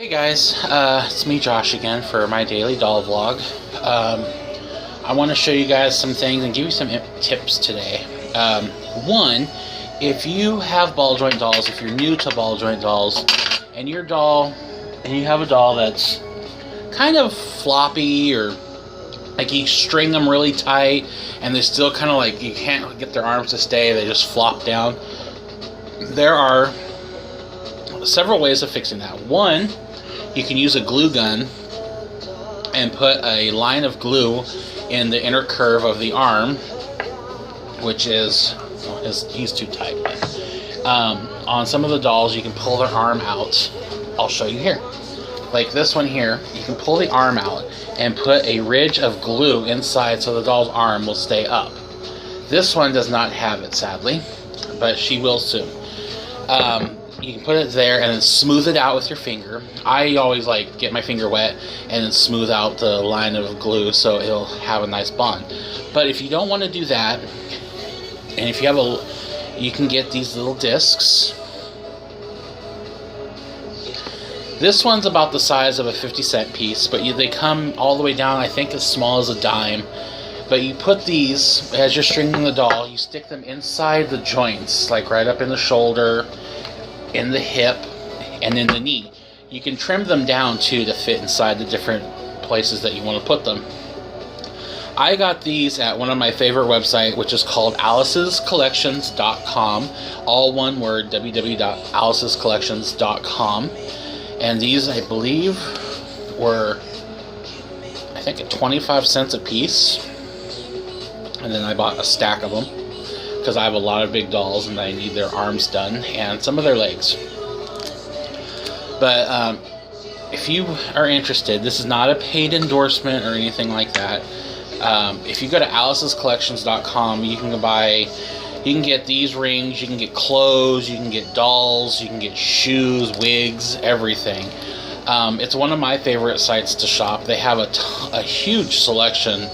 Hey guys, it's me Josh again for my daily doll vlog. I want to show you guys some things and give you some tips today. One, if you have ball joint dolls, if you're new to ball joint dolls, and you have a doll that's kind of floppy, or like you string them really tight and they still kind of like, you can't get their arms to stay, they just flop down. There are several ways of fixing that. One, you can use a glue gun and put a line of glue in the inner curve of the arm, which is, well, he's too tight. On some of the dolls, you can pull their arm out. I'll show you here. Like this one here, you can pull the arm out and put a ridge of glue inside so the doll's arm will stay up. This one does not have it, sadly, but she will soon. You can put it there and then smooth it out with your finger. I always like get my finger wet and then smooth out the line of glue so it'll have a nice bond. But if you don't want to do that, and if you have you can get these little discs. This one's about the size of a 50-cent piece, but they come all the way down, I think, as small as a dime. But you put these, as you're stringing the doll, you stick them inside the joints, like right up in the shoulder, in the hip, and in the knee. You can trim them down too to fit inside the different places that you want to put them. I got these at one of my favorite websites, which is called alicescollections.com. All one word, www.alicescollections.com. And these, I believe, were, I think, at 25 cents a piece. And then I bought a stack of them, because I have a lot of big dolls and I need their arms done and some of their legs. But if you are interested, this is not a paid endorsement or anything like that. If you go to alicescollections.com, you can get these rings, you can get clothes, you can get dolls, you can get shoes, wigs, everything. It's one of my favorite sites to shop. They have a huge selection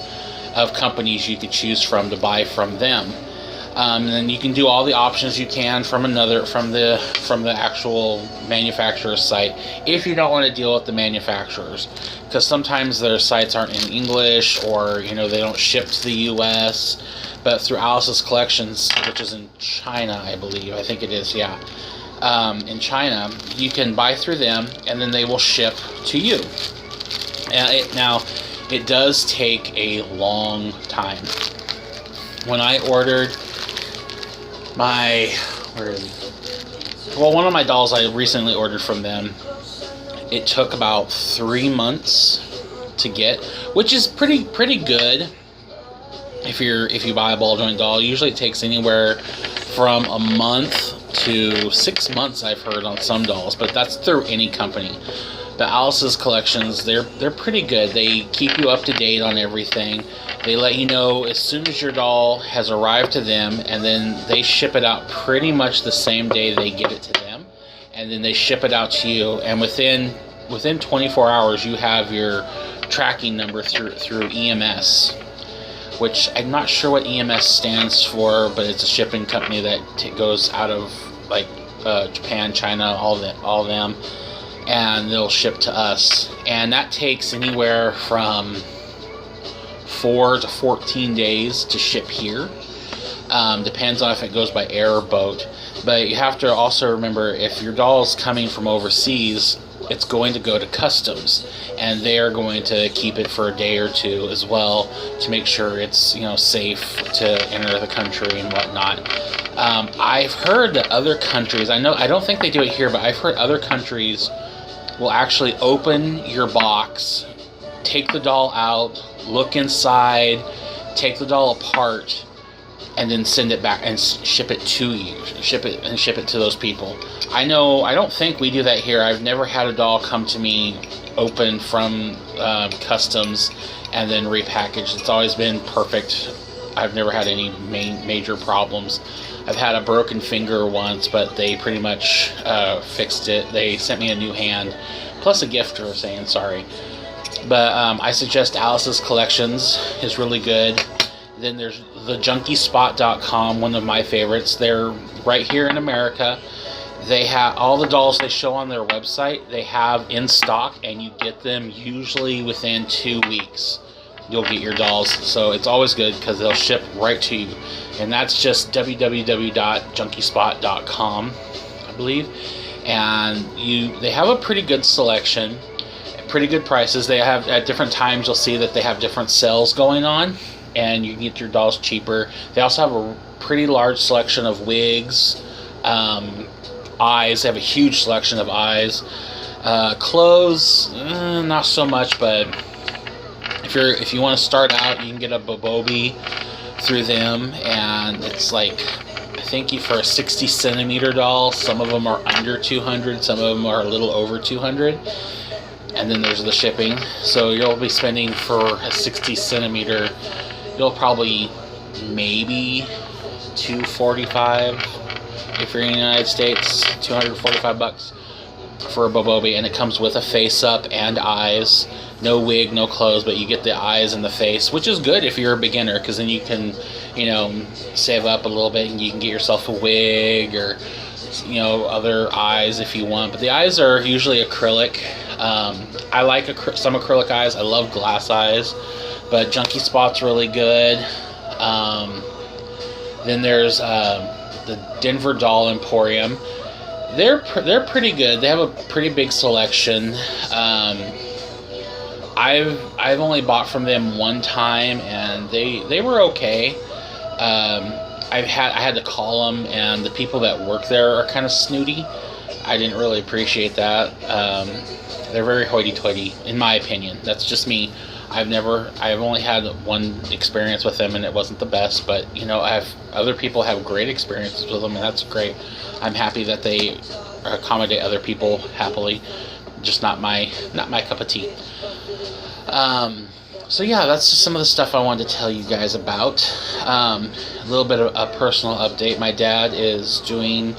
of companies you could choose from to buy from them. And then you can do all the options you can from the actual manufacturer's site, if you don't want to deal with the manufacturers, because sometimes their sites aren't in English, or they don't ship to the US. But through Alice's Collections, which is in China, I believe, I think it is, yeah, in China, you can buy through them and then they will ship to you. Now it does take a long time. When I ordered one of my dolls I recently ordered from them, it took about 3 months to get, which is pretty good if you buy a ball joint doll. Usually it takes anywhere from a month to 6 months, I've heard, on some dolls, but that's through any company. But Alice's Collections, they're pretty good. They keep you up to date on everything. They let you know as soon as your doll has arrived to them, and then they ship it out pretty much the same day they get it to them, and then they ship it out to you. And within 24 hours, you have your tracking number through EMS, which I'm not sure what EMS stands for, but it's a shipping company that goes out of like Japan, China, all them. And they'll ship to us, and that takes anywhere from 4 to 14 days to ship here. Depends on if it goes by air or boat. But you have to also remember, if your doll is coming from overseas, it's going to go to customs, and they are going to keep it for a day or two as well to make sure it's safe to enter the country and whatnot. I've heard that other countries, I don't think they do it here, but I've heard other countries will actually open your box, take the doll out, look inside, take the doll apart, and then send it back and ship it to you. Ship it to those people. I don't think we do that here. I've never had a doll come to me open from customs and then repackaged. It's always been perfect. I've never had any major problems. I've had a broken finger once, but they pretty much fixed it. They sent me a new hand, plus a gift for saying sorry. But I suggest Alice's Collections is really good. Then there's the JunkieSpot.com, one of my favorites. They're right here in America. They have all the dolls they show on their website, they have in stock, and you get them usually within 2 weeks. You'll get your dolls, so it's always good because they'll ship right to you. And that's just www.junkiespot.com, I believe. And they have a pretty good selection, pretty good prices. They have, at different times, you'll see that they have different sales going on, and you can get your dolls cheaper. They also have a pretty large selection of wigs, eyes. They have a huge selection of eyes. Clothes, not so much, but if you want to start out, you can get a Bobobi through them, and it's like, I think for a 60 centimeter doll, some of them are under 200, some of them are a little over 200, and then there's the shipping. So you'll be spending for a 60 centimeter, you'll probably maybe $245 if you're in the United States, $245 for a Bobobi, and it comes with a face up and eyes. No wig, no clothes, but you get the eyes and the face, which is good if you're a beginner, because then you can, save up a little bit and you can get yourself a wig or, other eyes if you want. But the eyes are usually acrylic. I like some acrylic eyes. I love glass eyes, but Junkie Spot's really good. Then there's the Denver Doll Emporium. They're pretty good. They have a pretty big selection. I've only bought from them one time, and they were okay. I had to call them, and the people that work there are kind of snooty. I didn't really appreciate that. They're very hoity-toity, in my opinion. That's just me. I've only had one experience with them, and it wasn't the best. But other people have great experiences with them, and that's great. I'm happy that they accommodate other people happily. Just not my cup of tea. So yeah, that's just some of the stuff I wanted to tell you guys about. A little bit of a personal update. My dad is doing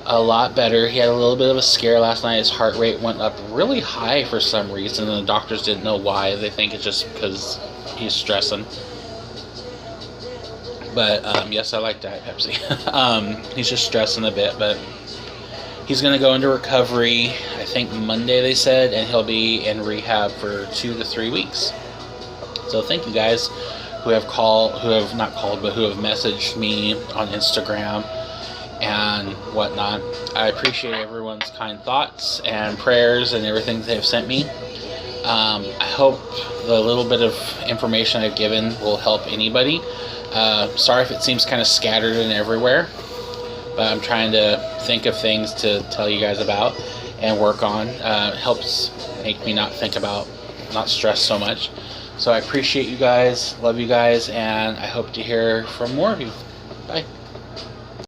a lot better. He had a little bit of a scare last night. His heart rate went up really high for some reason, and the doctors didn't know why. They think it's just because he's stressing. But yes, I like Diet Pepsi. He's just stressing a bit, but he's going to go into recovery, I think Monday they said, and he'll be in rehab for 2 to 3 weeks. So thank you guys who have messaged me on Instagram and whatnot. I appreciate everyone's kind thoughts and prayers and everything they've sent me. I hope the little bit of information I've given will help anybody. Sorry if it seems kind of scattered and everywhere, but I'm trying to think of things to tell you guys about and work on. It helps make me not stress so much. So I appreciate you guys, love you guys, and I hope to hear from more of you. Bye.